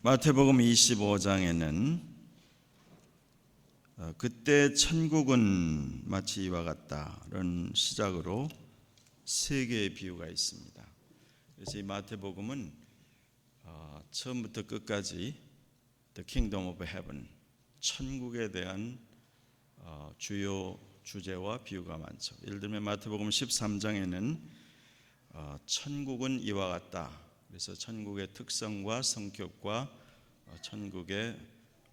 마태복음 25장에는 그때 천국은 마치 이와 같다는 시작으로 세 개의 비유가 있습니다. 그래서 이 마태복음은 처음부터 끝까지 The Kingdom of Heaven, 천국에 대한 주요 주제와 비유가 많죠. 예를 들면 마태복음 13장에는 천국은 이와 같다. 그래서 천국의 특성과 성격과 천국의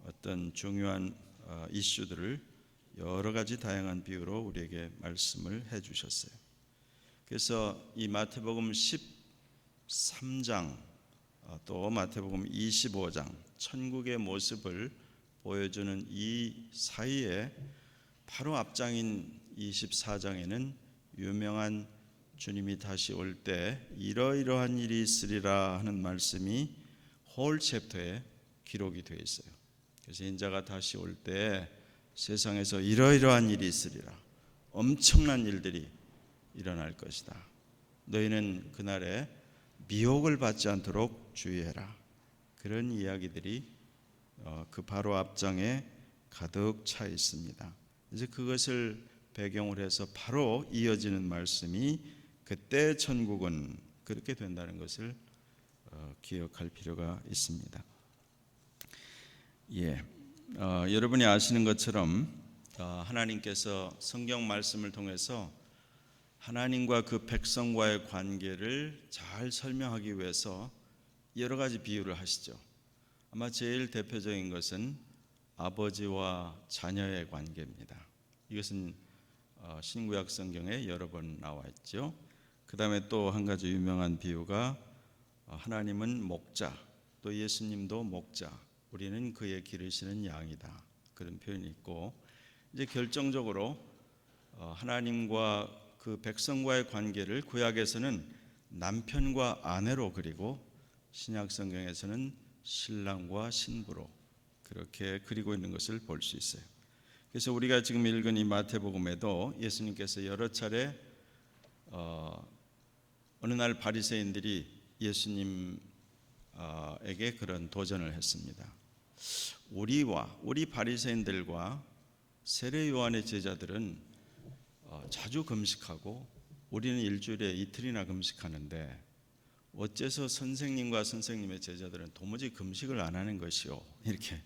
어떤 중요한 이슈들을 여러 가지 다양한 비유로 우리에게 말씀을 해 주셨어요. 그래서 이 마태복음 13장 또 마태복음 25장 천국의 모습을 보여주는 이 사이에 바로 앞장인 24장에는 유명한 주님이 다시 올 때 이러이러한 일이 있으리라 하는 말씀이 홀 챕터에 기록이 되어 있어요. 그래서 인자가 다시 올 때 세상에서 이러이러한 일이 있으리라, 엄청난 일들이 일어날 것이다. 너희는 그날에 미혹을 받지 않도록 주의해라. 그런 이야기들이 그 바로 앞장에 가득 차 있습니다. 이제 그것을 배경으로 해서 바로 이어지는 말씀이 그때 천국은 그렇게 된다는 것을 기억할 필요가 있습니다. 여러분이 아시는 것처럼 하나님께서 성경 말씀을 통해서 하나님과 그 백성과의 관계를 잘 설명하기 위해서 여러 가지 비유를 하시죠. 아마 제일 대표적인 것은 아버지와 자녀의 관계입니다. 이것은 신구약 성경에 여러 번 나와 있죠. 그 다음에 또 한 가지 유명한 비유가 하나님은 목자, 또 예수님도 목자, 우리는 그의 기르시는 양이다. 그런 표현이 있고, 이제 결정적으로 하나님과 그 백성과의 관계를 구약에서는 남편과 아내로 그리고 신약 성경에서는 신랑과 신부로 그렇게 그리고 있는 것을 볼 수 있어요. 그래서 우리가 지금 읽은 이 마태복음에도 예수님께서 여러 차례 어느 날 바리새인들이 예수님에게 그런 도전을 했습니다. 우리 바리새인들과 세례 요한의 제자들은 자주 금식하고 우리는 일주일에 이틀이나 금식하는데 어째서 선생님과 선생님의 제자들은 도무지 금식을 안 하는 것이요? 이렇게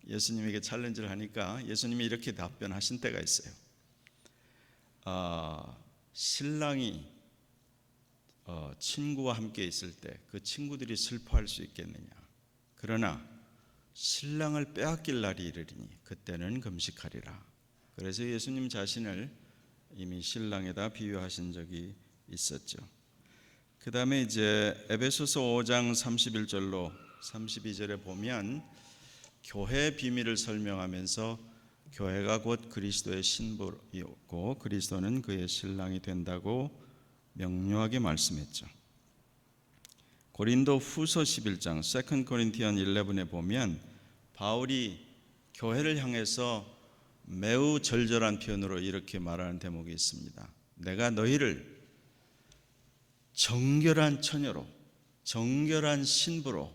예수님에게 챌린지를 하니까 예수님이 이렇게 답변하신 때가 있어요. 신랑이 친구와 함께 있을 때 그 친구들이 슬퍼할 수 있겠느냐? 그러나 신랑을 빼앗길 날이 이르리니 그때는 금식하리라. 그래서 예수님 자신을 이미 신랑에다 비유하신 적이 있었죠. 그 다음에 이제 에베소서 5장 31절로 32절에 보면 교회의 비밀을 설명하면서 교회가 곧 그리스도의 신부이었고 그리스도는 그의 신랑이 된다고 명료하게 말씀했죠. 고린도 후서 11장 2 Corinthians 11에 보면 바울이 교회를 향해서 매우 절절한 표현으로 이렇게 말하는 대목이 있습니다. 내가 너희를 정결한 처녀로, 정결한 신부로,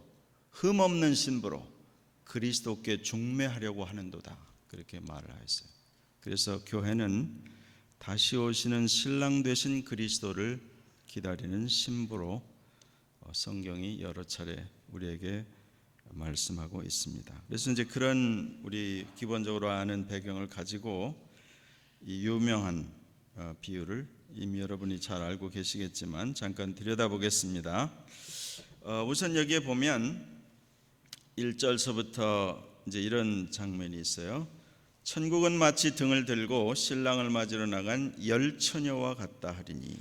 흠없는 신부로 그리스도께 중매하려고 하는도다. 그렇게 말을 하였어요. 그래서 교회는 다시 오시는 신랑 되신 그리스도를 기다리는 신부로 성경이 여러 차례 우리에게 말씀하고 있습니다. 그래서 이제 그런 우리 기본적으로 아는 배경을 가지고 이 유명한 비유를 이미 여러분이 잘 알고 계시겠지만 잠깐 들여다보겠습니다. 우선 여기에 보면 1절서부터 이제 이런 장면이 있어요. 천국은 마치 등을 들고 신랑을 맞으러 나간 열 처녀와 같다 하리니,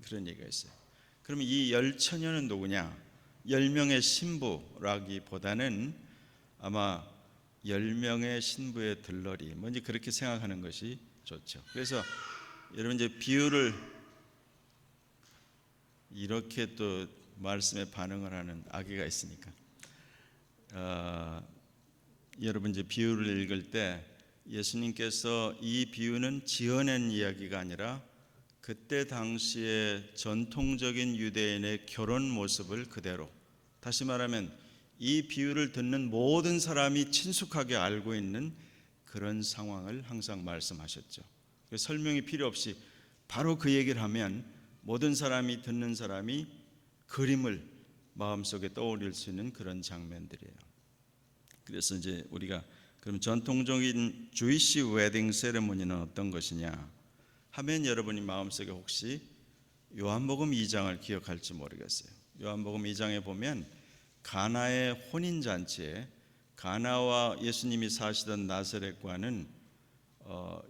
그런 얘기가 있어요. 그러면 이 열 처녀는 누구냐? 10명의 신부라기보다는 아마 10명의 신부의 들러리, 뭔지 그렇게 생각하는 것이 좋죠. 그래서 여러분 이제 비유를 이렇게 또 말씀에 반응을 하는 아기가 있으니까 여러분 이제 비유를 읽을 때 예수님께서 이 비유는 지어낸 이야기가 아니라 그때 당시의 전통적인 유대인의 결혼 모습을 그대로, 다시 말하면 이 비유를 듣는 모든 사람이 친숙하게 알고 있는 그런 상황을 항상 말씀하셨죠. 설명이 필요 없이 바로 그 얘기를 하면 모든 사람이 듣는 사람이 그림을 마음속에 떠올릴 수 있는 그런 장면들이에요. 그래서 이제 우리가 그럼 전통적인 주이시 웨딩 세레모니는 어떤 것이냐 하면 여러분이 마음속에 혹시 요한복음 2장을 기억할지 모르겠어요. 요한복음 2장에 보면 가나의 혼인잔치에 가나와 예수님이 사시던 나사렛과는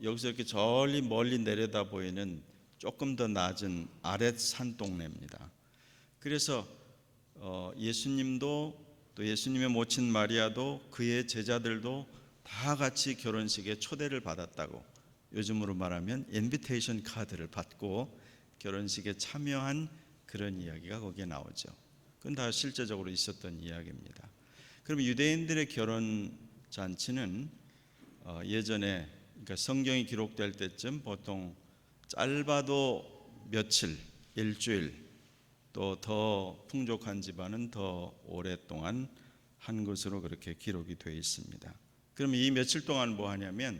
여기서 이렇게 저리 멀리 내려다 보이는 조금 더 낮은 아랫 산동네입니다. 그래서 예수님도 또 예수님의 모친 마리아도 그의 제자들도 다 같이 결혼식에 초대를 받았다고, 요즘으로 말하면 인비테이션 카드를 받고 결혼식에 참여한 그런 이야기가 거기에 나오죠. 그건 다 실제적으로 있었던 이야기입니다. 그럼 유대인들의 결혼 잔치는 예전에, 그러니까 성경이 기록될 때쯤 보통 짧아도 며칠, 일주일, 또 더 풍족한 집안은 더 오랫동안 한 것으로 그렇게 기록이 되어 있습니다. 그러면 이 며칠 동안 뭐 하냐면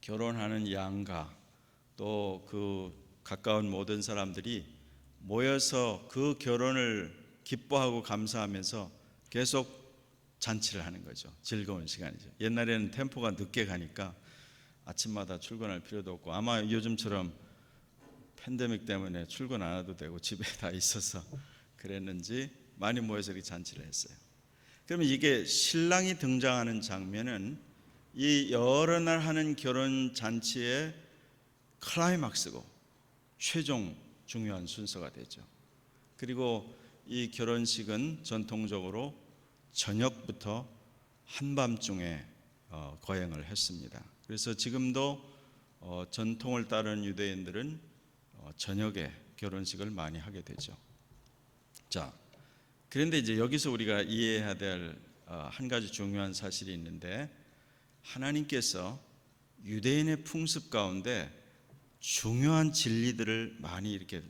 결혼하는 양가 또 그 가까운 모든 사람들이 모여서 그 결혼을 기뻐하고 감사하면서 계속 잔치를 하는 거죠. 즐거운 시간이죠. 옛날에는 템포가 늦게 가니까 아침마다 출근할 필요도 없고, 아마 요즘처럼 팬데믹 때문에 출근 안 해도 되고 집에 다 있어서 그랬는지 많이 모여서 이렇게 잔치를 했어요. 그러면 이게 신랑이 등장하는 장면은 이 여러 날 하는 결혼 잔치의 클라이막스고 최종 중요한 순서가 되죠. 그리고 이 결혼식은 전통적으로 저녁부터 한밤중에 거행을 했습니다. 그래서 지금도 전통을 따르는 유대인들은 저녁에 결혼식을 많이 하게 되죠. 자, 그런데 이제 여기서 우리가 이해해야 될 한 가지 중요한 사실이 있는데, 하나님께서 유대인의 풍습 가운데 중요한 진리들을 많이 이렇게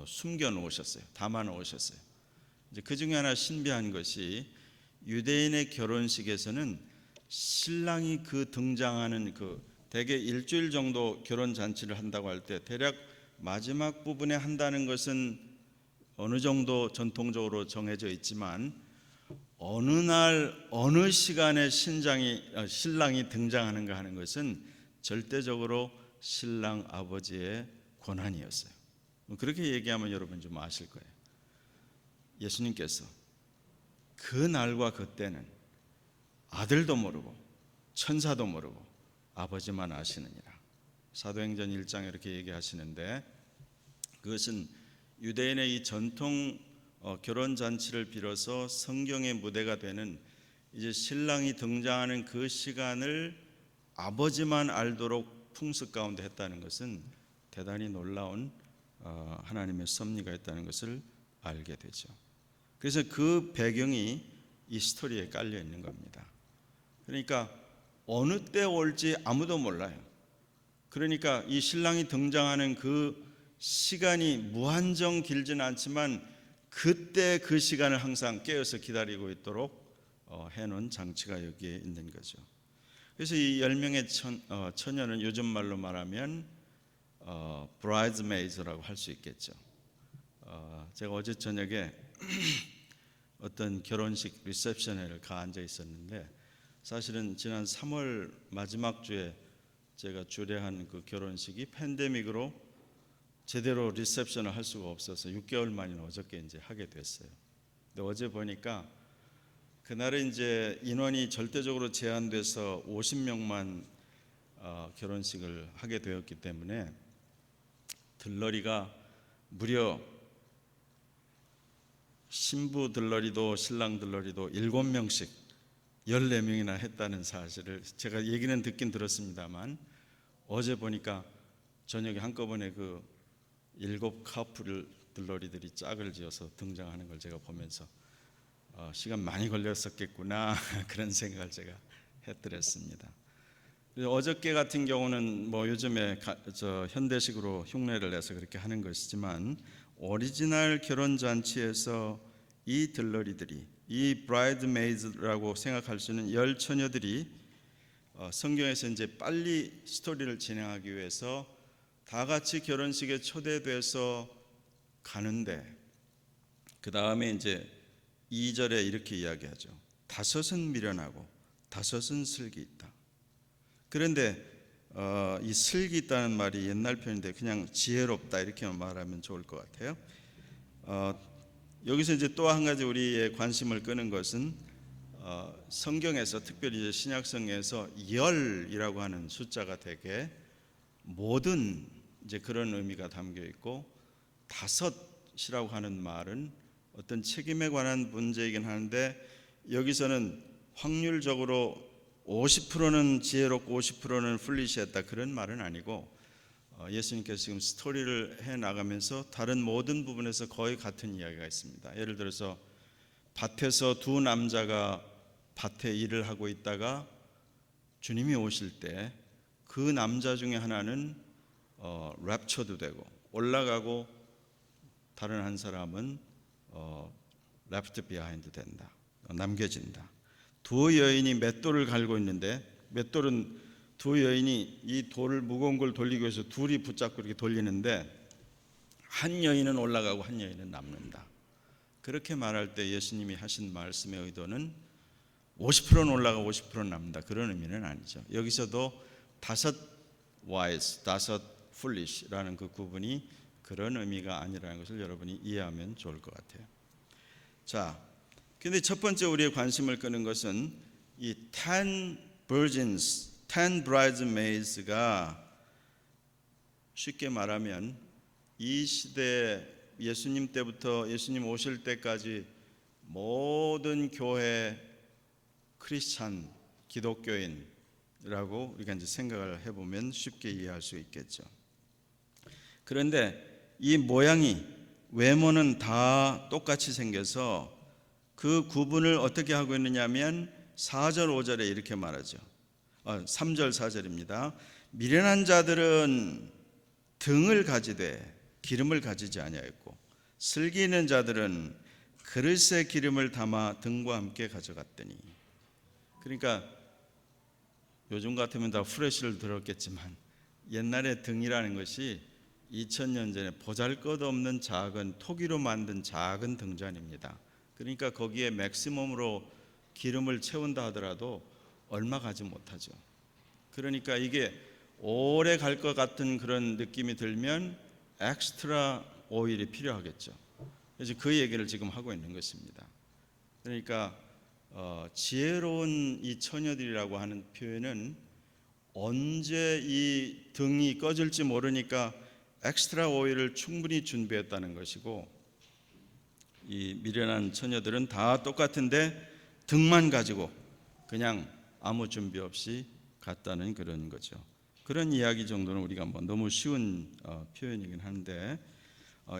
숨겨 놓으셨어요. 담아 놓으셨어요. 이제 그 중에 하나 신비한 것이, 유대인의 결혼식에서는 신랑이 그 등장하는 그 대개 일주일 정도 결혼 잔치를 한다고 할 때 대략 마지막 부분에 한다는 것은 어느 정도 전통적으로 정해져 있지만, 어느 날 어느 시간에 신랑이 등장하는가 하는 것은 절대적으로 신랑 아버지의 권한이었어요. 그렇게 얘기하면 여러분 좀 아실 거예요. 예수님께서 그 날과 그때는 아들도 모르고 천사도 모르고 아버지만 아시느니라. 사도행전 1장에 이렇게 얘기하시는데, 그것은 유대인의 이 전통 결혼 잔치를 빌어서 성경의 무대가 되는 이제 신랑이 등장하는 그 시간을 아버지만 알도록 풍습 가운데 했다는 것은 대단히 놀라운 하나님의 섭리가 있다는 것을 알게 되죠. 그래서 그 배경이 이 스토리에 깔려 있는 겁니다. 그러니까 어느 때 올지 아무도 몰라요. 그러니까 이 신랑이 등장하는 그 시간이 무한정 길지는 않지만 그때 그 시간을 항상 깨어서 기다리고 있도록 해놓은 장치가 여기에 있는 거죠. 그래서 이 10명의 처녀는 요즘 말로 말하면 bridesmaids라고 할 수 있겠죠. 제가 어제 저녁에 어떤 결혼식 리셉션에 가 앉아 있었는데, 사실은 지난 3월 마지막 주에 제가 주례한 그 결혼식이 팬데믹으로 제대로 리셉션을 할 수가 없어서 6개월 만에 어저께 이제 하게 됐어요. 근데 어제 보니까 그날은 이제 인원이 절대적으로 제한돼서 50명만 결혼식을 하게 되었기 때문에 들러리가 무려 신부 들러리도 신랑 들러리도 7명씩 14명이나 했다는 사실을 제가 얘기는 듣긴 들었습니다만, 어제 보니까 저녁에 한꺼번에 그 7 커플 들러리들이 짝을 지어서 등장하는 걸 제가 보면서 시간 많이 걸렸었겠구나 그런 생각을 제가 했더랬습니다. 어저께 같은 경우는 뭐 요즘에 현대식으로 흉내를 내서 그렇게 하는 것이지만, 오리지널 결혼 잔치에서 이 들러리들이 이 브라이드메이드라고 생각할 수 있는 10처녀들이 성경에서 이제 빨리 스토리를 진행하기 위해서 다 같이 결혼식에 초대돼서 가는데, 그 다음에 이제 2절에 이렇게 이야기하죠. 5은 미련하고 5은 슬기 있다. 그런데 이 슬기 있다는 말이 옛날 표현인데 그냥 지혜롭다 이렇게 말하면 좋을 것 같아요. 여기서 이제 또 한 가지 우리의 관심을 끄는 것은 성경에서, 특별히 이제 신약성에서 열이라고 하는 숫자가 되게 모든 이제 그런 의미가 담겨 있고, 5이라고 하는 말은 어떤 책임에 관한 문제이긴 하는데, 여기서는 확률적으로 50%는 지혜롭고 50%는 풀리시했다 그런 말은 아니고, 예수님께서 지금 스토리를 해 나가면서 다른 모든 부분에서 거의 같은 이야기가 있습니다. 예를 들어서 밭에서 두 남자가 밭에 일을 하고 있다가 주님이 오실 때 그 남자 중에 하나는 랩처도 되고 올라가고, 다른 한 사람은 left behind 된다, 남겨진다. 두 여인이 맷돌을 갈고 있는데, 맷돌은 두 여인이 이 돌을 무거운 걸 돌리기 위해서 둘이 붙잡고 이렇게 돌리는데, 한 여인은 올라가고 한 여인은 남는다. 그렇게 말할 때 예수님이 하신 말씀의 의도는 50%는 올라가고 50%는 남는다 그런 의미는 아니죠. 여기서도 5 wise, 5 foolish라는 그 구분이 그런 의미가 아니라는 것을 여러분이 이해하면 좋을 것 같아요. 자, 근데 첫 번째 우리의 관심을 끄는 것은 이 10 virgins, 10 bridesmaids가 쉽게 말하면 이 시대 예수님 때부터 예수님 오실 때까지 모든 교회 크리스찬 기독교인이라고 우리가 이제 생각을 해보면 쉽게 이해할 수 있겠죠. 그런데 이 모양이, 외모는 다 똑같이 생겨서 그 구분을 어떻게 하고 있느냐면 4절 5절에 이렇게 말하죠. 3절 4절입니다. 미련한 자들은 등을 가지되 기름을 가지지 아니하였고, 슬기 있는 자들은 그릇에 기름을 담아 등과 함께 가져갔더니. 그러니까 요즘 같으면 다 후레쉬를 들었겠지만 옛날에 등이라는 것이 2000년 전에 보잘것없는 작은 토기로 만든 작은 등잔입니다. 그러니까 거기에 맥시멈으로 기름을 채운다 하더라도 얼마 가지 못하죠. 그러니까 이게 오래 갈 것 같은 그런 느낌이 들면 엑스트라 오일이 필요하겠죠. 그래서 그 얘기를 지금 하고 있는 것입니다. 그러니까 지혜로운 이 처녀들이라고 하는 표현은 언제 이 등이 꺼질지 모르니까 엑스트라 오일을 충분히 준비했다는 것이고, 이 미련한 처녀들은 다 똑같은데 등만 가지고 그냥 아무 준비 없이 갔다는 그런 거죠. 그런 이야기 정도는 우리가 너무 쉬운 표현이긴 한데,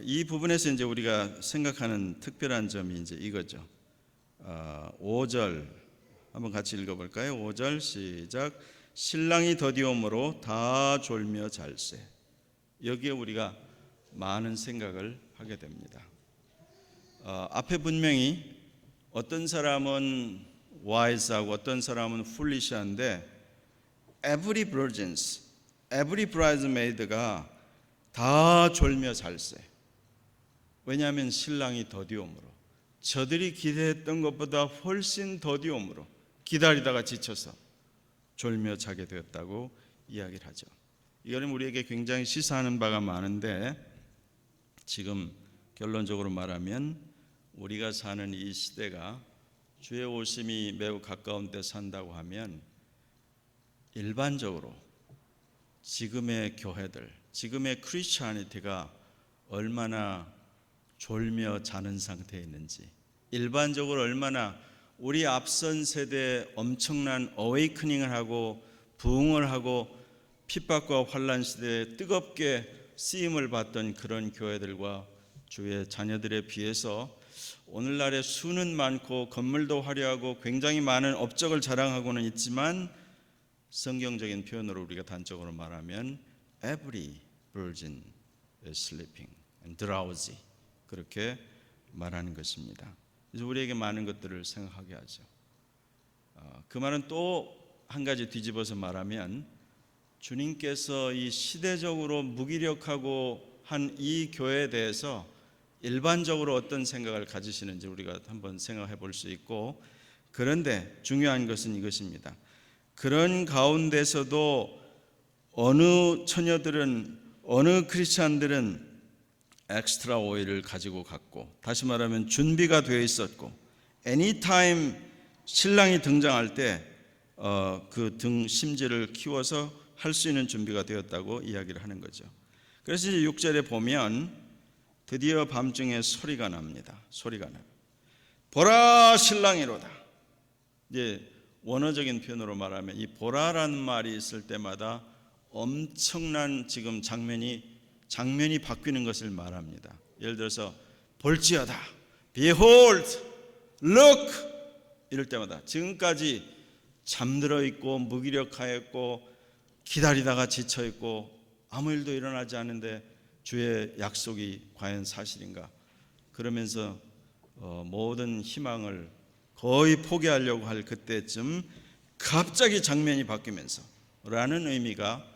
이 부분에서 이제 우리가 생각하는 특별한 점이 이제 이거죠. 5절 한번 같이 읽어볼까요? 5절 시작. 신랑이 더디옴으로 다 졸며 잘세. 여기에 우리가 많은 생각을 하게 됩니다. 앞에 분명히 어떤 사람은 wise하고 어떤 사람은 foolish한데, every virgins, every bridesmaid가 다 졸며 잘세. 왜냐하면 신랑이 더디옴으로, 저들이 기대했던 것보다 훨씬 더디옴으로 기다리다가 지쳐서 졸며 자게 되었다고 이야기를 하죠. 이거는 우리에게 굉장히 시사하는 바가 많은데, 지금 결론적으로 말하면 우리가 사는 이 시대가 주의 오심이 매우 가까운 데 산다고 하면 일반적으로 지금의 교회들, 지금의 크리스찬이티가 얼마나 졸며 자는 상태에 있는지, 일반적으로 얼마나 우리 앞선 세대에 엄청난 어웨이크닝을 하고 부흥을 하고 핍박과 환난 시대에 뜨겁게 쓰임을 받던 그런 교회들과 주의 자녀들에 비해서 오늘날의 수는 많고 건물도 화려하고 굉장히 많은 업적을 자랑하고는 있지만, 성경적인 표현으로 우리가 단적으로 말하면 every virgin is sleeping and drowsy, 그렇게 말하는 것입니다. 그래서 우리에게 많은 것들을 생각하게 하죠. 그 말은 또 한 가지 뒤집어서 말하면 주님께서 이 시대적으로 무기력하고 한 이 교회에 대해서 일반적으로 어떤 생각을 가지시는지 우리가 한번 생각해 볼 수 있고, 그런데 중요한 것은 이것입니다. 그런 가운데서도 어느 처녀들은, 어느 크리스찬들은 엑스트라 오일을 가지고 갔고, 다시 말하면 준비가 되어 있었고, 애니타임 신랑이 등장할 때 그 등 심지를 키워서 할 수 있는 준비가 되었다고 이야기를 하는 거죠. 그래서 이제 6절에 보면 드디어 밤중에 소리가 납니다. 소리가 나. 보라 신랑이로다. 이제 원어적인 표현으로 말하면 이 보라라는 말이 있을 때마다 엄청난 지금 장면이 바뀌는 것을 말합니다. 예를 들어서 볼지어다, behold, look 이럴 때마다 지금까지 잠들어 있고 무기력하였고 기다리다가 지쳐 있고 아무 일도 일어나지 않는데 주의 약속이 과연 사실인가 그러면서 모든 희망을 거의 포기하려고 할 그때쯤 갑자기 장면이 바뀌면서 라는 의미가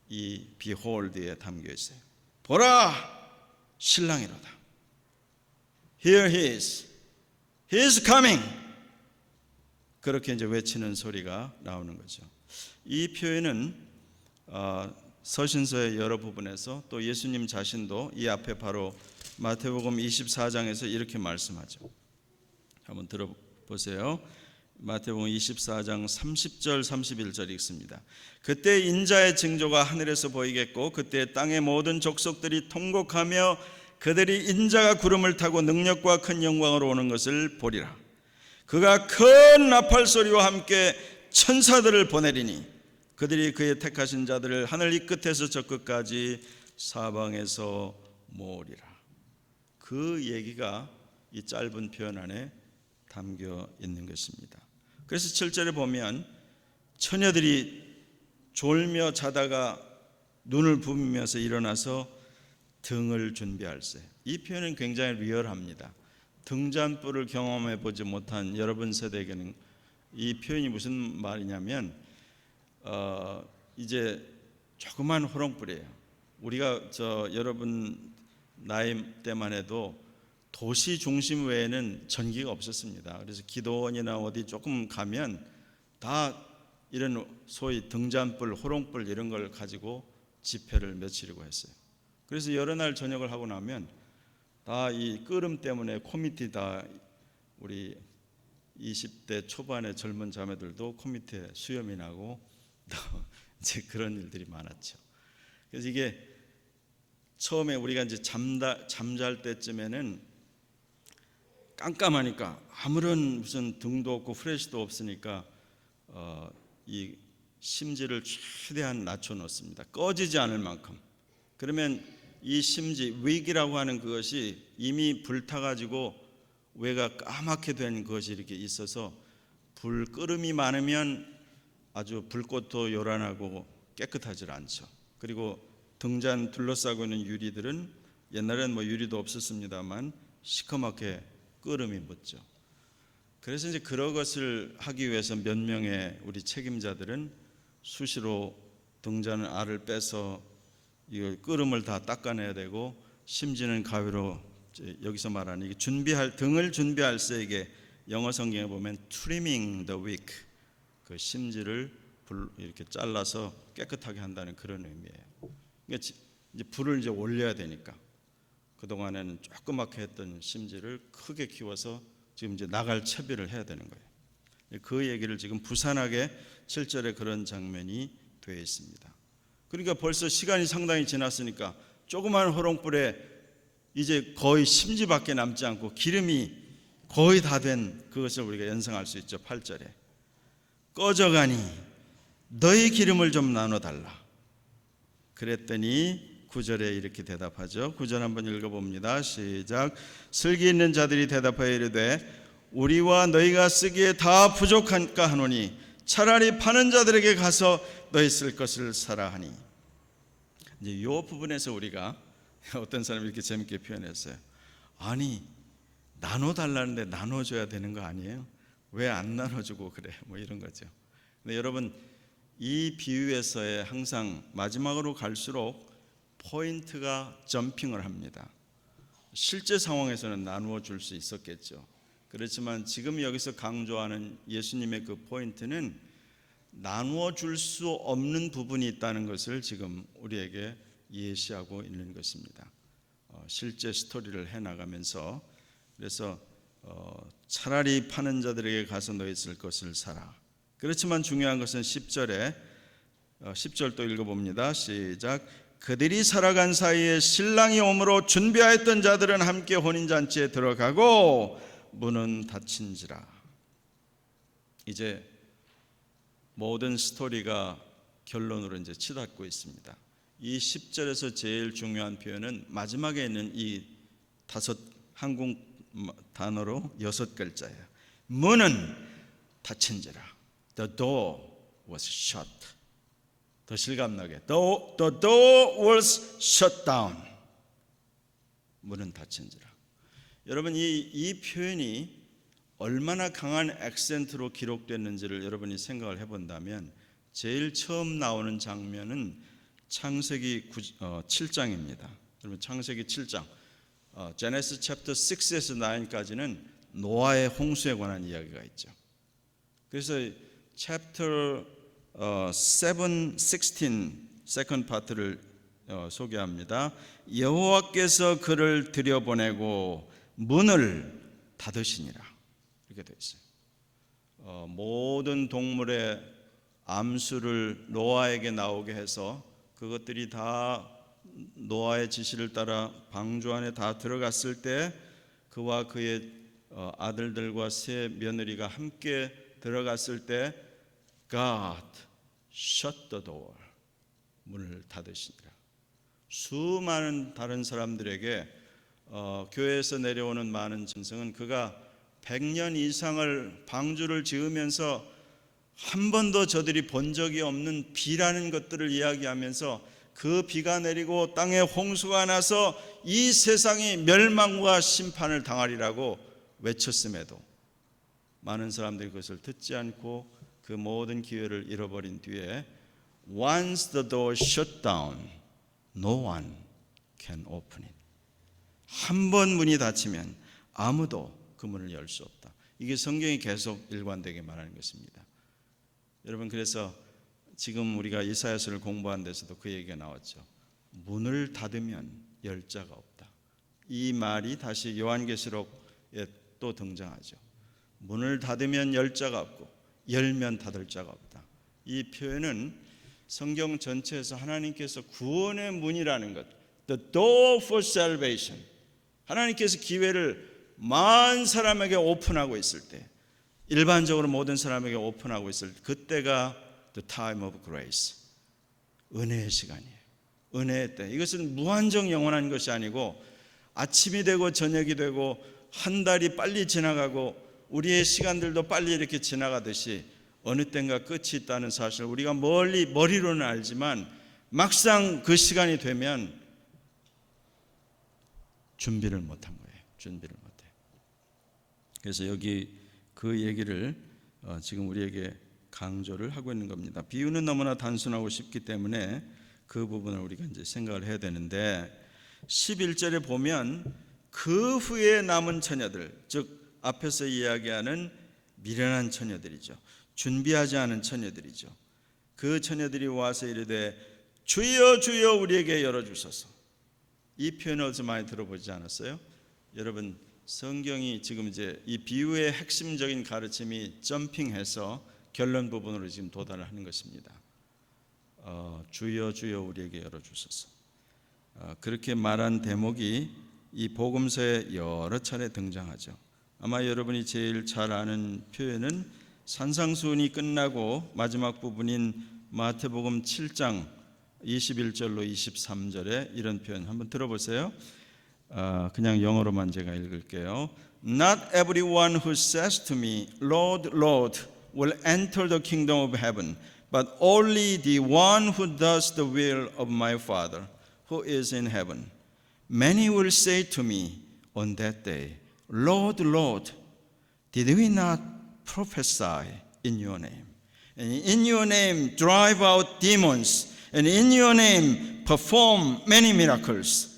이 behold에 담겨 있어요. 보라 신랑이로다. Here he is. He is coming. 그렇게 이제 외치는 소리가 나오는 거죠. 이 표현은 서신서의 여러 부분에서 또 예수님 자신도 이 앞에 바로 마태복음 24장에서 이렇게 말씀하죠. 한번 들어보세요. 마태복음 24장 30절 31절 읽습니다. 그때 인자의 징조가 하늘에서 보이겠고 그때 땅의 모든 족속들이 통곡하며 그들이 인자가 구름을 타고 능력과 큰 영광으로 오는 것을 보리라. 그가 큰 나팔 소리와 함께 천사들을 보내리니 그들이 그의 택하신 자들을 하늘 이 끝에서 저 끝까지 사방에서 모으리라. 그 얘기가 이 짧은 표현 안에 담겨 있는 것입니다. 그래서 7절에 보면 처녀들이 졸며 자다가 눈을 부비면서 일어나서 등을 준비할세. 이 표현은 굉장히 리얼합니다. 등잔불을 경험해 보지 못한 여러분 세대에게는 이 표현이 무슨 말이냐면 이제 조그만 호롱불이에요. 우리가 여러분 나이 때만 해도 도시 중심 외에는 전기가 없었습니다. 그래서 기도원이나 어디 조금 가면 다 이런 소위 등잔불, 호롱불 이런 걸 가지고 집회를 며칠이고 했어요. 그래서 여러 날 저녁을 하고 나면 다 이 끄름 때문에 코밑이 다 우리 20대 초반의 젊은 자매들도 코밑에 수염이 나고 이제 그런 일들이 많았죠. 그래서 이게 처음에 우리가 이제 잠잘 때쯤에는 깜깜하니까 아무런 무슨 등도 없고 프레시도 없으니까 이 심지를 최대한 낮춰 놓습니다. 꺼지지 않을 만큼. 그러면 이 심지 위기라고 하는 그것이 이미 불타가지고 외가 까맣게 된 것이 이렇게 있어서 불끄름이 많으면 아주 불꽃도 요란하고 깨끗하지 않죠. 그리고 등잔 둘러싸고 있는 유리들은 옛날에는 뭐 유리도 없었습니다만 시커멓게 끄름이 묻죠. 그래서 이제 그런 것을 하기 위해서 몇 명의 우리 책임자들은 수시로 등잔 알을 빼서 이 끄름을 다 닦아내야 되고 심지는 가위로 여기서 말하는 이게 등을 준비할 때에게 영어 성경에 보면 trimming the wick 그 심지를 이렇게 잘라서 깨끗하게 한다는 그런 의미예요. 그러니까 이제 불을 이제 올려야 되니까 그 동안에는 조그맣게 했던 심지를 크게 키워서 지금 이제 나갈 채비를 해야 되는 거예요. 그 얘기를 지금 부산하게 7절에 그런 장면이 되어 있습니다. 그러니까 벌써 시간이 상당히 지났으니까 조그만 호롱불에 이제 거의 심지밖에 남지 않고 기름이 거의 다 된 그것을 우리가 연상할 수 있죠. 8절에 꺼져가니 너희 기름을 좀 나눠달라. 그랬더니 9절에 이렇게 대답하죠. 9절 한번 읽어봅니다. 시작. 슬기 있는 자들이 대답하여 이르되 우리와 너희가 쓰기에 다 부족한가 하노니 차라리 파는 자들에게 가서 너희 쓸 것을 사라 하니. 이제 이 부분에서 우리가 어떤 사람이 이렇게 재밌게 표현했어요. 아니 나눠달라는데 나눠줘야 되는 거 아니에요? 왜 안 나눠주고 그래? 뭐 이런 거죠. 근데 여러분, 이 비유에서의 항상 마지막으로 갈수록 포인트가 점핑을 합니다. 실제 상황에서는 나누어 줄 수 있었겠죠. 그렇지만 지금 여기서 강조하는 예수님의 그 포인트는 나누어 줄 수 없는 부분이 있다는 것을 지금 우리에게 예시하고 있는 것입니다. 실제 스토리를 해나가면서, 그래서 차라리 파는 자들에게 가서 너희 쓸 것을 사라. 그렇지만 중요한 것은 10절 또 읽어봅니다. 시작. 그들이 살아간 사이에 신랑이 오므로 준비하였던 자들은 함께 혼인잔치에 들어가고 문은 닫힌지라. 이제 모든 스토리가 결론으로 이제 치닫고 있습니다. 이 10절에서 제일 중요한 표현은 마지막에 있는 이 한국 단어로 6글자예요. 문은 닫힌지라. The door was shut. 더 실감나게. The door was shut down. 문은 닫힌지라. 여러분, 이 표현이 얼마나 강한 액센트로 기록됐는지를 여러분이 생각을 해본다면 제일 처음 나오는 장면은 창세기 7장입니다. 여러분, 창세기 7장 제네시스 챕터 6에서 9까지는 노아의 홍수에 관한 이야기가 있죠. 그래서 챕터 7, 16 세컨드 파트를 소개합니다. 여호와께서 그를 들여보내고 문을 닫으시니라. 이렇게 되어 있어요. 모든 동물의 암수를 노아에게 나오게 해서 그것들이 다 노아의 지시를 따라 방주 안에 다 들어갔을 때 그와 그의 아들들과 세 며느리가 함께 들어갔을 때 God shut the door. 문을 닫으시니라. 수많은 다른 사람들에게 교회에서 내려오는 많은 전승은 그가 100년 이상을 방주를 지으면서 한 번도 저들이 본 적이 없는 비라는 것들을 이야기하면서 그 비가 내리고 땅에 홍수가 나서 이 세상이 멸망과 심판을 당하리라고 외쳤음에도 많은 사람들이 그것을 듣지 않고 그 모든 기회를 잃어버린 뒤에 Once the door shut down, no one can open it. 한 번 문이 닫히면 아무도 그 문을 열 수 없다. 이게 성경이 계속 일관되게 말하는 것입니다. 여러분, 그래서 지금 우리가 이사야서를 공부한 데서도 그 얘기가 나왔죠. 문을 닫으면 열 자가 없다. 이 말이 다시 요한계시록에 또 등장하죠. 문을 닫으면 열 자가 없고 열면 닫을 자가 없다. 이 표현은 성경 전체에서 하나님께서 구원의 문이라는 것, the door for salvation, 하나님께서 기회를 만 사람에게 오픈하고 있을 때, 일반적으로 모든 사람에게 오픈하고 있을 때, 그때가 the time of grace, 은혜의 시간이에요. 은혜의 때. 이것은 무한정 영원한 것이 아니고 아침이 되고 저녁이 되고 한 달이 빨리 지나가고 우리의 시간들도 빨리 이렇게 지나가듯이 어느 때인가 끝이 있다는 사실을 우리가 머리로는 알지만 막상 그 시간이 되면 준비를 못한 거예요. 준비를 못해요. 그래서 여기 그 얘기를 지금 우리에게 강조를 하고 있는 겁니다. 비유는 너무나 단순하고 쉽기 때문에 그 부분을 우리가 이제 생각을 해야 되는데 11절에 보면 그 후에 남은 처녀들, 즉 앞에서 이야기하는 미련한 처녀들이죠. 준비하지 않은 처녀들이죠. 그 처녀들이 와서 이르되 주여 주여 우리에게 열어주소서. 이 표현을 어디서 많이 들어보지 않았어요? 여러분, 성경이 지금 이제 이 비유의 핵심적인 가르침이 점핑해서 결론 부분으로 지금 도달을 하는 것입니다. 주여 주여 우리에게 열어주소서. 그렇게 말한 대목이 이 복음서에 여러 차례 등장하죠. 아마 여러분이 제일 잘 아는 표현은 산상수훈이 끝나고 마지막 부분인 마태복음 7장 21절로 23절에 이런 표현 한번 들어보세요. 그냥 영어로만 제가 읽을게요. Not everyone who says to me, Lord, Lord, will enter the kingdom of heaven, but only the one who does the will of my Father who is in heaven. Many will say to me on that day, Lord, Lord, did we not prophesy in your name? And in your name drive out demons, and in your name perform many miracles.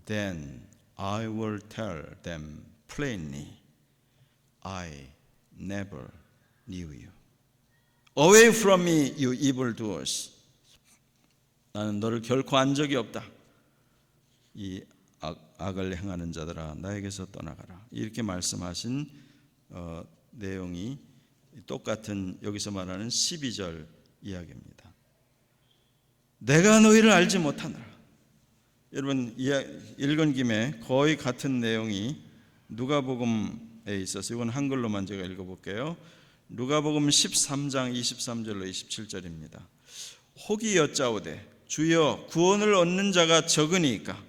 Then I will tell them plainly, I never knew you. Away from me, you evildoers. 나는 너를 결코 안 적이 없다. 이 악을 행하는 자들아, 나에게서 떠나가라. 이렇게 말씀하신 내용이 똑같은 여기서 말하는 12절 이야기입니다. 내가 너희를 알지 못하노라. 여러분 읽은 김에 거의 같은 내용이 누가복음에 있어서 이건 한글로만 제가 읽어볼게요. 누가복음 13장 23절로 27절입니다. 혹이 여짜오되 주여 구원을 얻는 자가 적으니까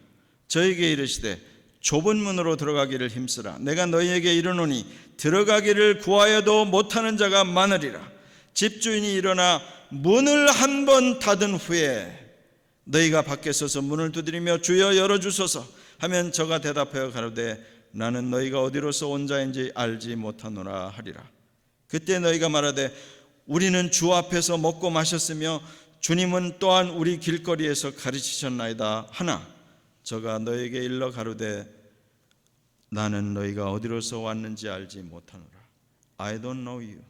저에게 이르시되 좁은 문으로 들어가기를 힘쓰라. 내가 너희에게 이르노니 들어가기를 구하여도 못하는 자가 많으리라. 집주인이 일어나 문을 한 번 닫은 후에 너희가 밖에 서서 문을 두드리며 주여 열어주소서 하면 저가 대답하여 가로되 나는 너희가 어디로서 온 자인지 알지 못하노라 하리라. 그때 너희가 말하되 우리는 주 앞에서 먹고 마셨으며 주님은 또한 우리 길거리에서 가르치셨나이다 하나 저가 너희에게 일러 가로되 나는 너희가 어디로서 왔는지 알지 못하노라. I don't know you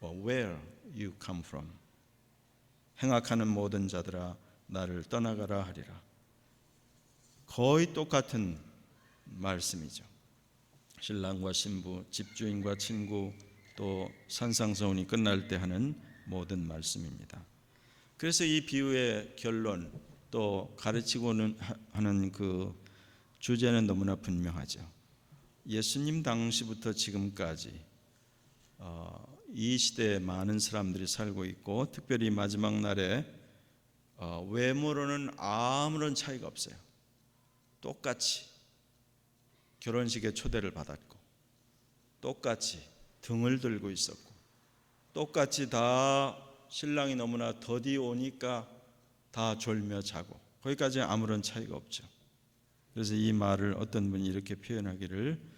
or where you come from. 행악하는 모든 자들아 나를 떠나가라 하리라. 거의 똑같은 말씀이죠. 신랑과 신부, 집주인과 친구, 또 산상서훈이 끝날 때 하는 모든 말씀입니다. 그래서 이 비유의 결론 또 가르치고는 하는 그 주제는 너무나 분명하죠. 예수님 당시부터 지금까지 이 시대에 많은 사람들이 살고 있고 특별히 마지막 날에 외모로는 아무런 차이가 없어요. 똑같이 결혼식에 초대를 받았고 똑같이 등을 들고 있었고 똑같이 다 신랑이 너무나 더디 오니까 다 졸며 자고 거기까지 아무런 차이가 없죠. 그래서 이 말을 어떤 분이 이렇게 표현하기를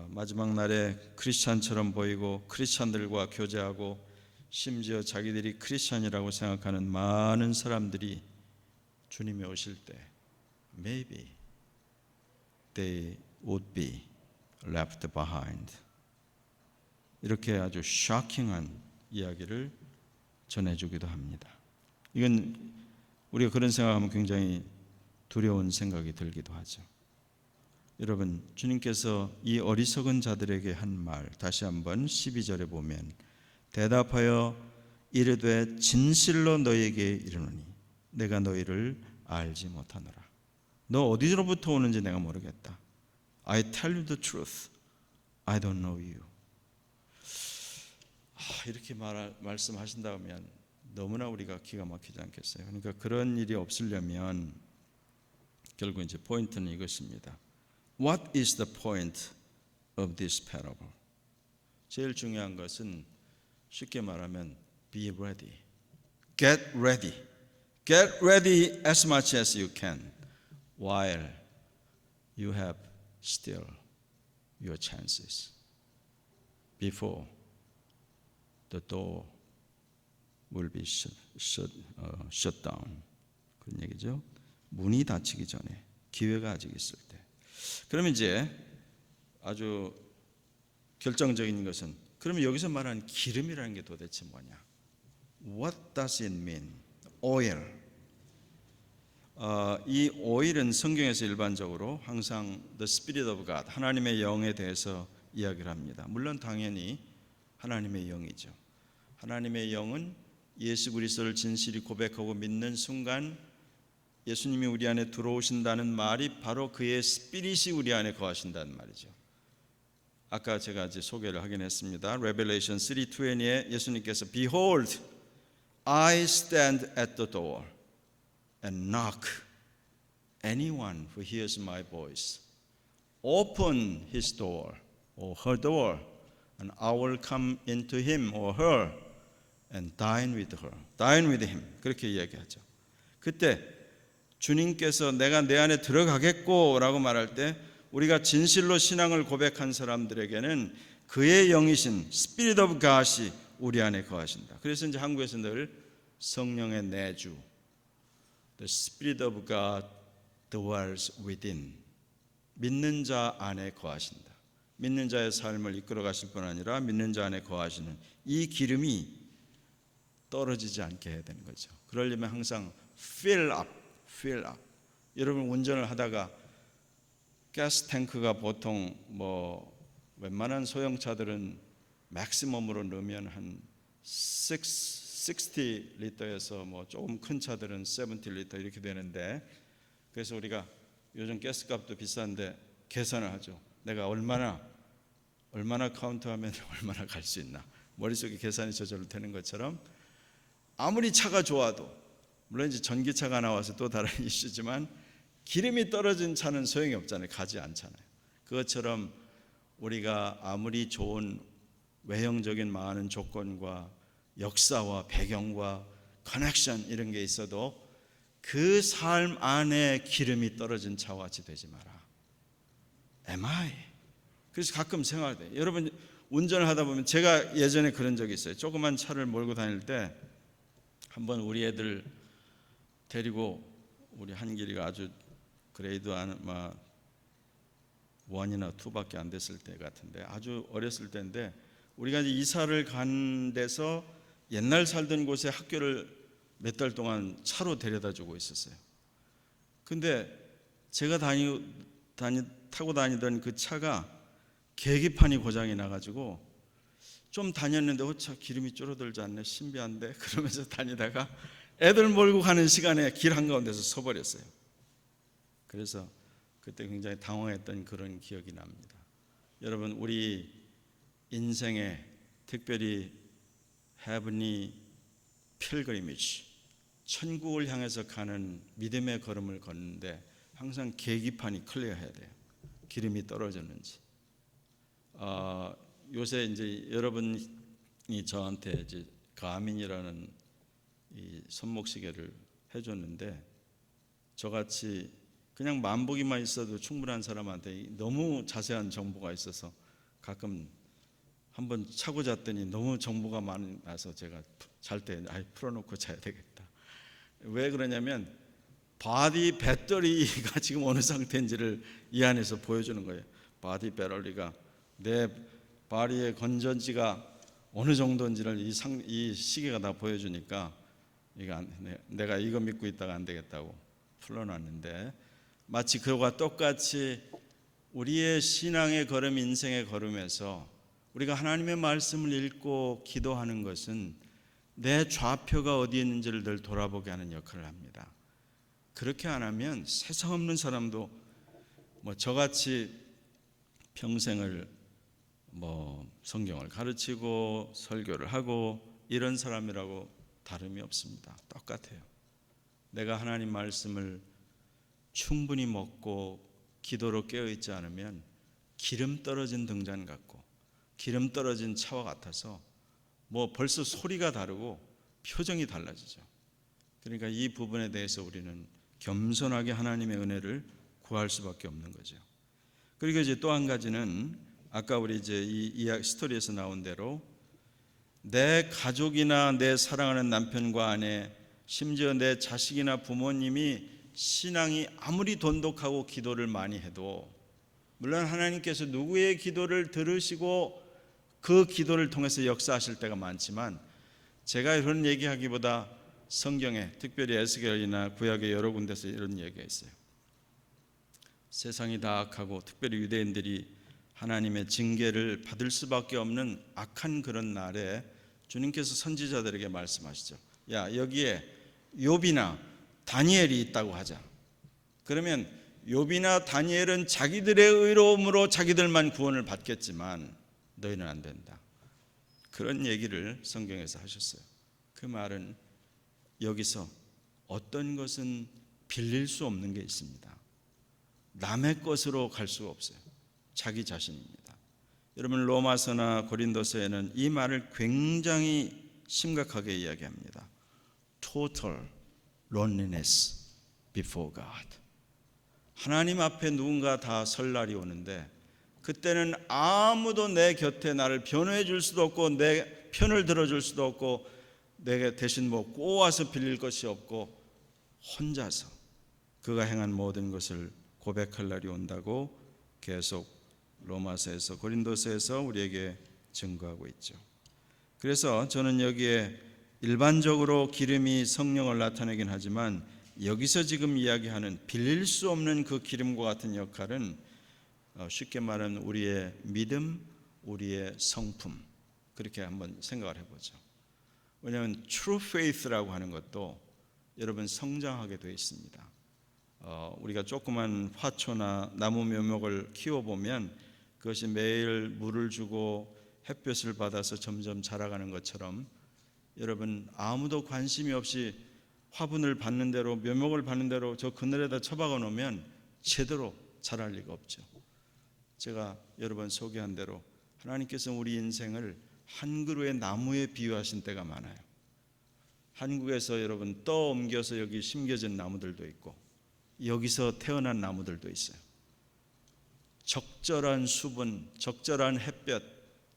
마지막 날에 크리스찬처럼 보이고 크리스찬들과 교제하고 심지어 자기들이 크리스찬이라고 생각하는 많은 사람들이 주님이 오실 때 maybe they would be left behind. 이렇게 아주 쇼킹한 이야기를 전해주기도 합니다. 이건 우리가 그런 생각하면 굉장히 두려운 생각이 들기도 하죠. 여러분 주님께서 이 어리석은 자들에게 한 말 다시 한번 12절에 보면 대답하여 이르되 진실로 너희에게 이르노니 내가 너희를 알지 못하노라. 너 어디로부터 오는지 내가 모르겠다. I tell you the truth. I don't know you. 이렇게 말씀하신다면 너무나 우리가 기가 막히지 않겠어요? 그러니까 그런 일이 없으려면 결국 이제 포인트는 이것입니다. What is the point of this parable? 제일 중요한 것은 쉽게 말하면 be ready. Get ready. Get ready as much as you can while you have still your chances before the door will be shut down. 그런 얘기죠. 문이 닫히기 전에 기회가 아직 있을 때. 그러면 이제 아주 결정적인 것은 그러면 여기서 말하는 기름이라는 게 도대체 뭐냐? What does it mean? Oil. 이 oil은 성경에서 일반적으로 항상 the Spirit of God, 하나님의 영에 대해서 이야기를 합니다. 물론 당연히 하나님의 영이죠. 하나님의 영은 예수 그리스도를 진실히 고백하고 믿는 순간 예수님이 우리 안에 들어오신다는 말이 바로 그의 스피릿이 우리 안에 거하신다는 말이죠. 아까 제가 이제 소개를 하긴 했습니다. Revelation 3:20에 예수님께서 Behold, I stand at the door and knock. Anyone who hears my voice, open his door or her door, and I will come into him or her and dine with her, dine with him. 그렇게 이야기하죠. 그때 주님께서 내가 내 안에 들어가겠고 라고 말할 때 우리가 진실로 신앙을 고백한 사람들에게는 그의 영이신 Spirit of God이 우리 안에 거하신다. 그래서 이제 한국에서 늘 성령의 내주, The Spirit of God dwells within. 믿는 자 안에 거하신다. 믿는 자의 삶을 이끌어 가실 뿐 아니라 믿는 자 안에 거하시는 이 기름이 떨어지지 않게 해야 되는 거죠. 그러려면 항상 fill up. 여러분 운전을 하다가 가스 탱크가 보통 웬만한 소형차들은 맥시멈으로 넣으면 한 60리터에서 조금 큰 차들은 70리터 이렇게 되는데, 그래서 우리가 요즘 가스값도 비싼데 계산을 하죠. 내가 얼마나 카운트하면 얼마나 갈 수 있나, 머릿속에 계산이 저절로 되는 것처럼 아무리 차가 좋아도, 물론 이제 전기차가 나와서 또 다른 이슈지만 기름이 떨어진 차는 소용이 없잖아요. 가지 않잖아요. 그것처럼 우리가 아무리 좋은 외형적인 많은 조건과 역사와 배경과 커넥션 이런 게 있어도 그 삶 안에 기름이 떨어진 차와 같이 되지 마라. Am I? 그래서 가끔 생각할 때, 여러분 운전을 하다 보면, 제가 예전에 그런 적이 있어요. 조그만 차를 몰고 다닐 때 한번 우리 애들 데리고, 우리 한길이가 아주 그레이드 아마 1이나 2밖에 안 됐을 때 같은데, 아주 어렸을 때인데, 우리가 이제 이사를 간 데서 옛날 살던 곳에 학교를 몇 달 동안 차로 데려다 주고 있었어요. 근데 제가 타고 다니던 그 차가 계기판이 고장이 나가지고 좀 다녔는데 차 기름이 줄어들지 않네, 신비한데, 그러면서 다니다가 애들 몰고 가는 시간에 길 한가운데서 서버렸어요. 그래서 그때 굉장히 당황했던 그런 기억이 납니다. 여러분, 우리 인생에 특별히 heavenly pilgrimage, 천국을 향해서 가는 믿음의 걸음을 걷는데 항상 계기판이 클리어해야 돼요. 기름이 떨어졌는지. 요새 이제 여러분이 저한테 이제 가민이라는 이 손목시계를 해줬는데, 저같이 그냥 만보기만 있어도 충분한 사람한테 너무 자세한 정보가 있어서 가끔 한번 차고 잤더니 너무 정보가 많아서 제가 잘 때 풀어놓고 자야 되겠다. 왜 그러냐면 바디 배터리가 지금 어느 상태인지를 이 안에서 보여주는 거예요. 바디 배터리가, 내 바디의 건전지가 어느 정도인지를 이 시계가 다 보여주니까 내가 이거 믿고 있다가 안 되겠다고 풀어놨는데, 마치 그와 똑같이 우리의 신앙의 걸음, 인생의 걸음에서 우리가 하나님의 말씀을 읽고 기도하는 것은 내 좌표가 어디 있는지를 늘 돌아보게 하는 역할을 합니다. 그렇게 안 하면 세상 없는 사람도 저같이 평생을 성경을 가르치고 설교를 하고 이런 사람이라고 다름이 없습니다. 똑같아요. 내가 하나님 말씀을 충분히 먹고 기도로 깨어있지 않으면 기름 떨어진 등잔 같고 기름 떨어진 차와 같아서 벌써 소리가 다르고 표정이 달라지죠. 그러니까 이 부분에 대해서 우리는 겸손하게 하나님의 은혜를 구할 수밖에 없는 거죠. 그리고 이제 또 한 가지는 아까 우리 이제 이 이야기 스토리에서 나온 대로 내 가족이나 내 사랑하는 남편과 아내, 심지어 내 자식이나 부모님이 신앙이 아무리 돈독하고 기도를 많이 해도, 물론 하나님께서 누구의 기도를 들으시고 그 기도를 통해서 역사하실 때가 많지만, 제가 이런 얘기하기보다 성경에 특별히 에스겔이나 구약의 여러 군데서 이런 얘기가 있어요. 세상이 다 악하고 특별히 유대인들이 하나님의 징계를 받을 수밖에 없는 악한 그런 날에 주님께서 선지자들에게 말씀하시죠. 야, 여기에 욥이나 다니엘이 있다고 하자. 그러면 욥이나 다니엘은 자기들의 의로움으로 자기들만 구원을 받겠지만 너희는 안 된다. 그런 얘기를 성경에서 하셨어요. 그 말은 여기서 어떤 것은 빌릴 수 없는 게 있습니다. 남의 것으로 갈 수가 없어요. 자기 자신입니다. 여러분, 로마서나 고린도서에는 이 말을 굉장히 심각하게 이야기합니다. Total loneliness before God. 하나님 앞에 누군가 다 설 날이 오는데 그때는 아무도 내 곁에 나를 변호해 줄 수도 없고 내 편을 들어줄 수도 없고 내게 대신 뭐 꼬아서 빌릴 것이 없고 혼자서 그가 행한 모든 것을 고백할 날이 온다고 계속 로마서에서 고린도서에서 우리에게 증거하고 있죠. 그래서 저는 여기에 일반적으로 기름이 성령을 나타내긴 하지만 여기서 지금 이야기하는 빌릴 수 없는 그 기름과 같은 역할은 쉽게 말하면 우리의 믿음, 우리의 성품, 그렇게 한번 생각을 해보죠. 왜냐하면 true faith라고 하는 것도 여러분 성장하게 되어 있습니다. 우리가 조그만 화초나 나무 묘목을 키워보면 그것이 매일 물을 주고 햇볕을 받아서 점점 자라가는 것처럼 여러분 아무도 관심이 없이 화분을 받는 대로 묘목을 받는 대로 저 그늘에다 처박아 놓으면 제대로 자랄 리가 없죠. 제가 여러 번 소개한 대로 하나님께서 우리 인생을 한 그루의 나무에 비유하신 때가 많아요. 한국에서 여러분 떠옮겨서 여기 심겨진 나무들도 있고 여기서 태어난 나무들도 있어요. 적절한 수분, 적절한 햇볕,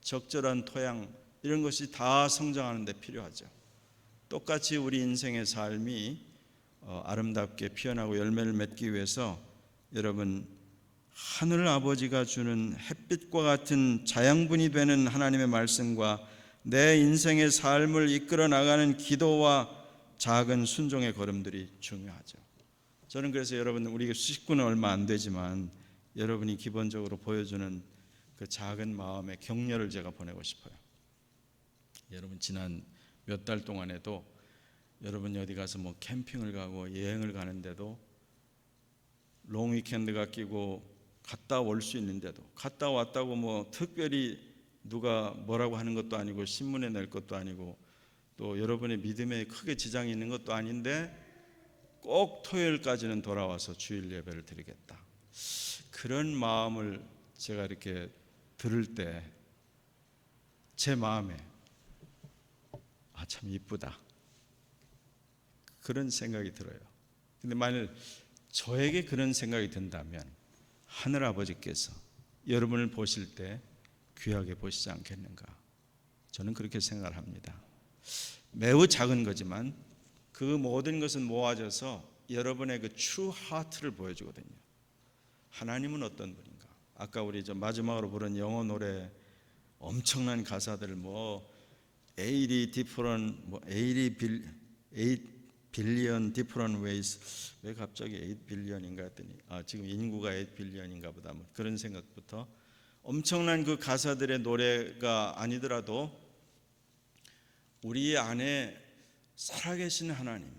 적절한 토양 이런 것이 다 성장하는 데 필요하죠. 똑같이 우리 인생의 삶이 아름답게 피어나고 열매를 맺기 위해서 여러분 하늘 아버지가 주는 햇빛과 같은 자양분이 되는 하나님의 말씀과 내 인생의 삶을 이끌어 나가는 기도와 작은 순종의 걸음들이 중요하죠. 저는 그래서 여러분 우리 식구는 얼마 안 되지만 여러분이 기본적으로 보여주는 그 작은 마음의 격려를 제가 보내고 싶어요. 여러분 지난 몇 달 동안에도 여러분이 어디 가서 뭐 캠핑을 가고 여행을 가는데도 롱 위켄드가 끼고 갔다 올 수 있는데도 갔다 왔다고 뭐 특별히 누가 뭐라고 하는 것도 아니고 신문에 낼 것도 아니고 또 여러분의 믿음에 크게 지장이 있는 것도 아닌데 꼭 토요일까지는 돌아와서 주일 예배를 드리겠다. 그런 마음을 제가 이렇게 들을 때 제 마음에 참 이쁘다 그런 생각이 들어요. 근데 만일 저에게 그런 생각이 든다면 하늘 아버지께서 여러분을 보실 때 귀하게 보시지 않겠는가? 저는 그렇게 생각을 합니다. 매우 작은 거지만 그 모든 것은 모아져서 여러분의 그 true heart를 보여주거든요. 하나님은 어떤 분인가? 아까 우리 마지막으로 부른 영어 노래 엄청난 가사들 뭐 80 different 8 billion different ways 왜 갑자기 8 billion인가 했더니 지금 인구가 8 billion인가 보다 뭐 그런 생각부터 엄청난 그 가사들의 노래가 아니더라도 우리 안에 살아계신 하나님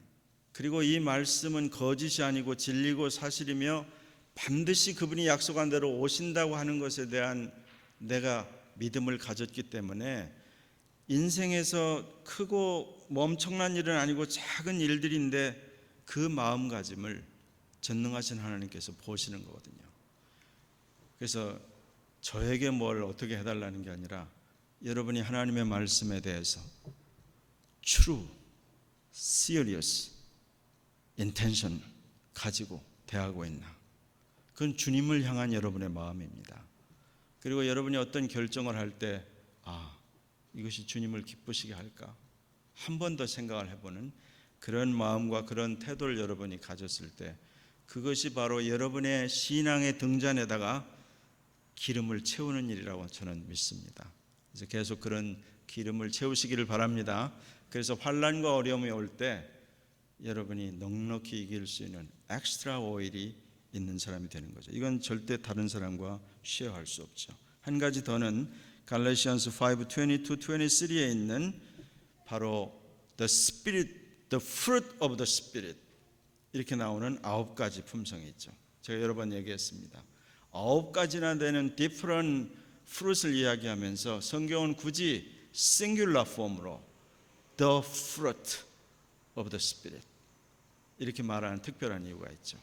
그리고 이 말씀은 거짓이 아니고 진리고 사실이며 반드시 그분이 약속한 대로 오신다고 하는 것에 대한 내가 믿음을 가졌기 때문에 인생에서 크고 엄청난 일은 아니고 작은 일들인데 그 마음가짐을 전능하신 하나님께서 보시는 거거든요. 그래서 저에게 뭘 어떻게 해달라는 게 아니라 여러분이 하나님의 말씀에 대해서 true, serious, intention 가지고 대하고 있나 그건 주님을 향한 여러분의 마음입니다. 그리고 여러분이 어떤 결정을 할 때 이것이 주님을 기쁘시게 할까? 한 번 더 생각을 해보는 그런 마음과 그런 태도를 여러분이 가졌을 때 그것이 바로 여러분의 신앙의 등잔에다가 기름을 채우는 일이라고 저는 믿습니다. 그래서 계속 그런 기름을 채우시기를 바랍니다. 그래서 환난과 어려움이 올 때 여러분이 넉넉히 이길 수 있는 엑스트라 오일이 있는 사람이 되는 거죠. 이건 절대 다른 사람과 쉐어할 수 없죠. 한 가지 더는 갈라디아서 5:22-23에 있는 바로 the spirit, the fruit of the spirit 이렇게 나오는 9가지 품성이 있죠. 제가 여러 번 얘기했습니다. 9가지나 되는 different fruit을 이야기하면서 성경은 굳이 singular form으로 the fruit of the spirit 이렇게 말하는 특별한 이유가 있죠.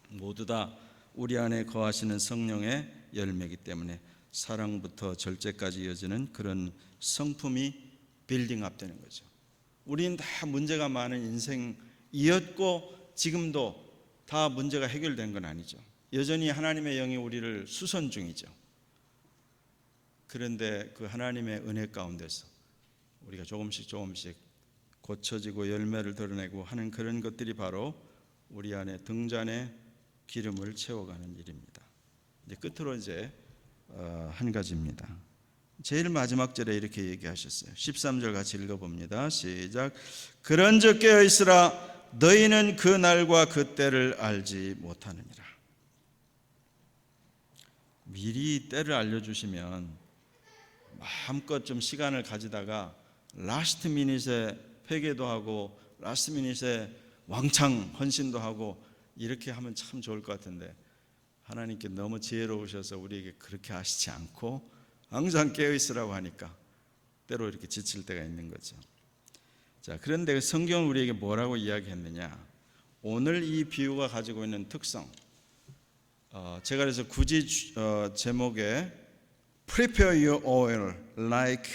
모두 다 우리 안에 거하시는 성령의 열매이기 때문에 사랑부터 절제까지 이어지는 그런 성품이 빌딩업 되는 거죠. 우리는 다 문제가 많은 인생이었고 지금도 다 문제가 해결된 건 아니죠. 여전히 하나님의 영이 우리를 수선 중이죠. 그런데 그 하나님의 은혜 가운데서 우리가 조금씩 고쳐지고 열매를 드러내고 하는 그런 것들이 바로 우리 안에 등잔에 기름을 채워가는 일입니다. 이제 끝으로 한 가지입니다. 제일 마지막 절에 이렇게 얘기하셨어요. 13절 같이 읽어봅니다. 시작. 그런즉 깨어 있으라. 너희는 그 날과 그 때를 알지 못하느니라. 미리 때를 알려주시면 마음껏 좀 시간을 가지다가 라스트 미닛에 회개도 하고 라스트 미닛에 왕창 헌신도 하고 이렇게 하면 참 좋을 것 같은데 하나님께 너무 지혜로우셔서 우리에게 그렇게 하시지 않고 항상 깨어있으라고 하니까 때로 이렇게 지칠 때가 있는 거죠. 자, 그런데 성경은 우리에게 뭐라고 이야기했느냐? 오늘 이 비유가 가지고 있는 특성, 제가 그래서 굳이 제목에 Prepare your oil like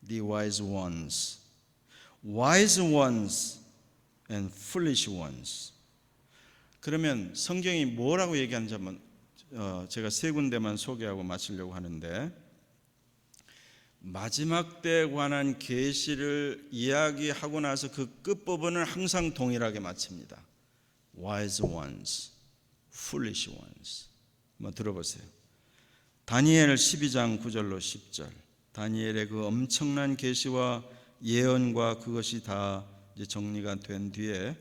the wise ones, wise ones and foolish ones. 그러면 성경이 뭐라고 얘기하는지 한번 제가 세 군데만 소개하고 마치려고 하는데, 마지막 때에 관한 계시를 이야기하고 나서 그 끝부분을 항상 동일하게 마칩니다. Wise ones, foolish ones. 한번 들어보세요. 다니엘 12장 9절로 10절. 다니엘의 그 엄청난 계시와 예언과 그것이 다 이제 정리가 된 뒤에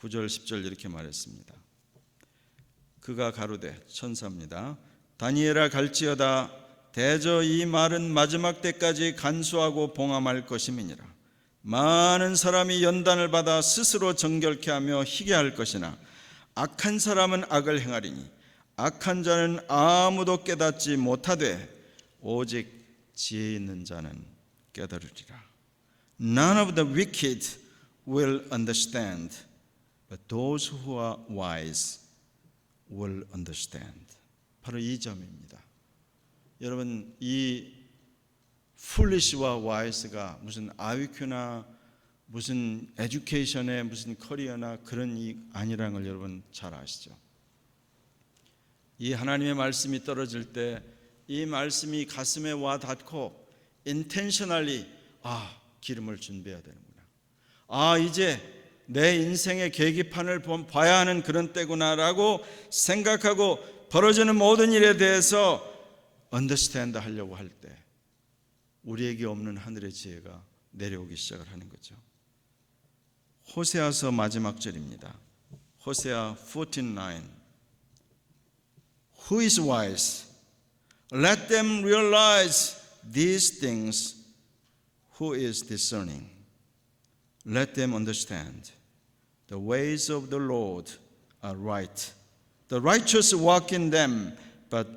9절 10절 이렇게 말했습니다. 그가 가로되, 천사입니다. 다니엘아 갈지어다. 대저 이 말은 마지막 때까지 간수하고 봉함할 것임이니라. 많은 사람이 연단을 받아 스스로 정결케 하며 희게 할 것이나 악한 사람은 악을 행하리니 악한 자는 아무도 깨닫지 못하되 오직 지혜 있는 자는 깨달으리라. None of the wicked will understand, but those who are wise will understand. 바로 이 점입니다. 여러분, 이 foolish와 wise가 무슨 IQ나 무슨 에듀케이션의 무슨 커리어나 그런 이 아니라는 걸 여러분 잘 아시죠? 이 하나님의 말씀이 떨어질 때 이 말씀이 가슴에 와 닿고 intentionally 기름을 준비해야 되는구나. 이제 내 인생의 계기판을 봐야 하는 그런 때구나라고 생각하고 벌어지는 모든 일에 대해서 understand 하려고 할 때 우리에게 없는 하늘의 지혜가 내려오기 시작을 하는 거죠. 호세아서 마지막 절입니다. 호세아 14:9. Who is wise? Let them realize these things. Who is discerning? Let them understand. The ways of the Lord are right. The righteous walk in them, but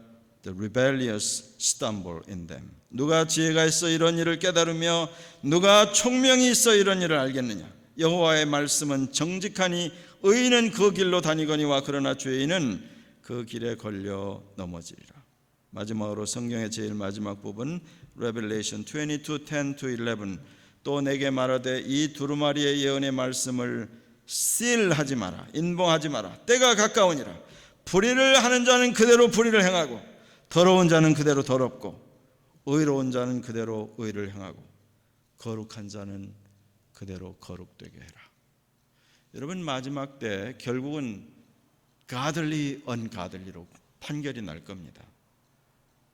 the rebellious stumble in them. 누가 지혜가 있어 이런 일을 깨달으며 누가 총명이 있어 이런 일을 알겠느냐? 여호와의 말씀은 정직하니 의인은 그 길로 다니거니와 그러나 죄인은 그 길에 걸려 넘어지리라. 마지막으로 성경의 제일 마지막 부분 Revelation 22:10-11. 또 내게 말하되 이 두루마리의 예언의 말씀을 seal하지 마라. 인봉하지 마라. 때가 가까우니라. 불의를 하는 자는 그대로 불의를 행하고 더러운 자는 그대로 더럽고 의로운 자는 그대로 의를 행하고 거룩한 자는 그대로 거룩되게 해라. 여러분, 마지막 때 결국은 godly, ungodly로 판결이 날 겁니다.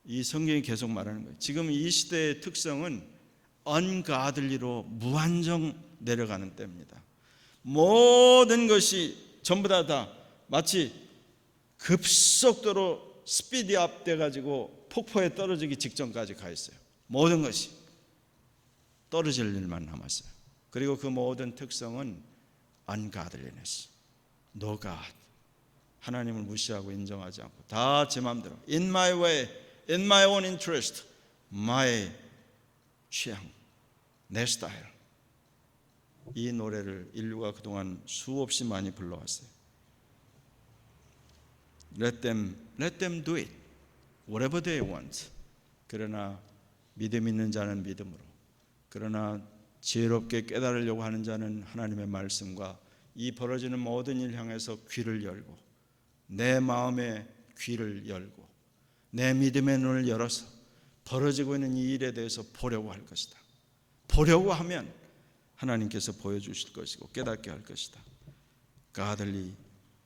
이 성경이 계속 말하는 거예요. 지금 이 시대의 특성은 ungodly로 무한정 내려가는 때입니다. 모든 것이 전부 다 마치 급속도로 스피드업 돼가지고 폭포에 떨어지기 직전까지 가 있어요. 모든 것이 떨어질 일만 남았어요. 그리고 그 모든 특성은 ungodliness, no God, 하나님을 무시하고 인정하지 않고 다 제 마음대로 in my way, in my own interest, my 취향, 내 스타일. 이 노래를 인류가 그동안 수없이 많이 불러왔어요. Let them do it, whatever they want. 그러나 믿음 있는 자는 믿음으로, 그러나 지혜롭게 깨달으려고 하는 자는 하나님의 말씀과 이 벌어지는 모든 일 향해서 귀를 열고 내 마음의 귀를 열고 내 믿음의 눈을 열어서 벌어지고 있는 이 일에 대해서 보려고 할 것이다. 보려고 하면 하나님께서 보여주실 것이고 깨닫게 할 것이다. 가들리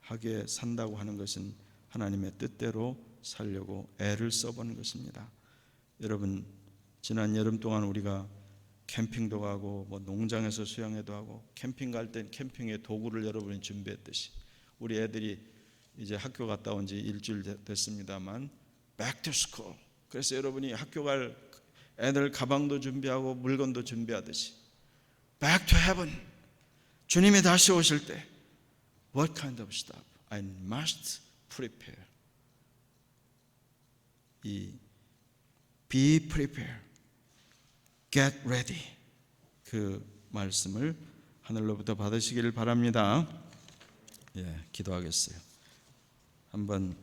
하게 산다고 하는 것은 하나님의 뜻대로 살려고 애를 써보는 것입니다. 여러분, 지난 여름 동안 우리가 캠핑도 가고 농장에서 수영회도 하고 캠핑 갈 땐 캠핑의 도구를 여러분이 준비했듯이 우리 애들이 이제 학교 갔다 온 지 일주일 됐습니다만 back to school, 그래서 여러분이 학교 갈 애들 가방도 준비하고 물건도 준비하듯이 back to heaven, 주님이 다시 오실 때 what kind of stuff I must prepare. Be prepared, get ready, 그 말씀을 하늘로부터 받으시기를 바랍니다. 기도하겠어요. 한번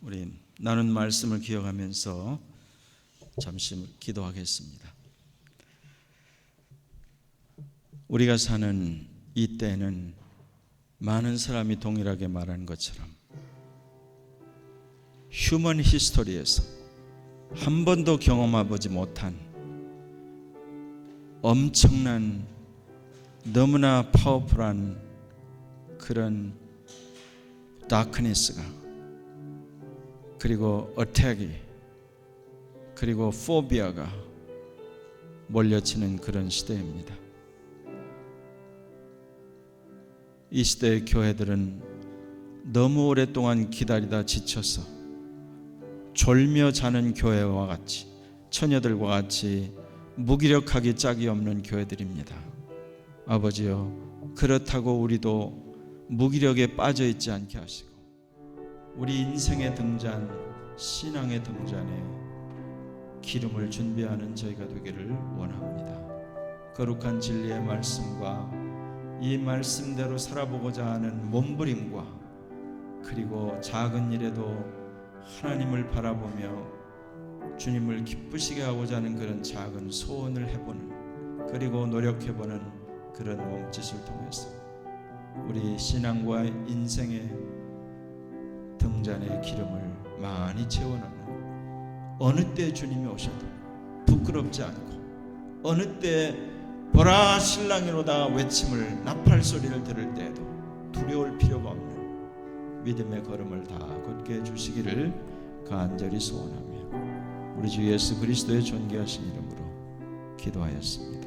우리 나눈 말씀을 기억하면서 잠시 기도하겠습니다. 우리가 사는 이 때는 많은 사람이 동일하게 말한 것처럼 휴먼 히스토리에서 한 번도 경험해보지 못한 엄청난 너무나 파워풀한 그런 다크니스가 그리고 어택이 그리고 포비아가 몰려치는 그런 시대입니다. 이 시대의 교회들은 너무 오랫동안 기다리다 지쳐서 졸며 자는 교회와 같이, 처녀들과 같이 무기력하기 짝이 없는 교회들입니다. 아버지여, 그렇다고 우리도 무기력에 빠져 있지 않게 하시고 우리 인생의 등잔, 신앙의 등잔에 기름을 준비하는 저희가 되기를 원합니다. 거룩한 진리의 말씀과 이 말씀대로 살아보고자 하는 몸부림과 그리고 작은 일에도 하나님을 바라보며 주님을 기쁘시게 하고자 하는 그런 작은 소원을 해보는, 그리고 노력해보는 그런 몸짓을 통해서 우리 신앙과 인생의 등잔에 기름을 많이 채워넣는, 어느 때 주님이 오셔도 부끄럽지 않고 어느 때 보라 신랑이로다 외침을, 나팔 소리를 들을 때에도 두려울 필요가 없는 믿음의 걸음을 다 걷게 해주시기를 간절히 소원하며 우리 주 예수 그리스도의 존귀하신 이름으로 기도하였습니다.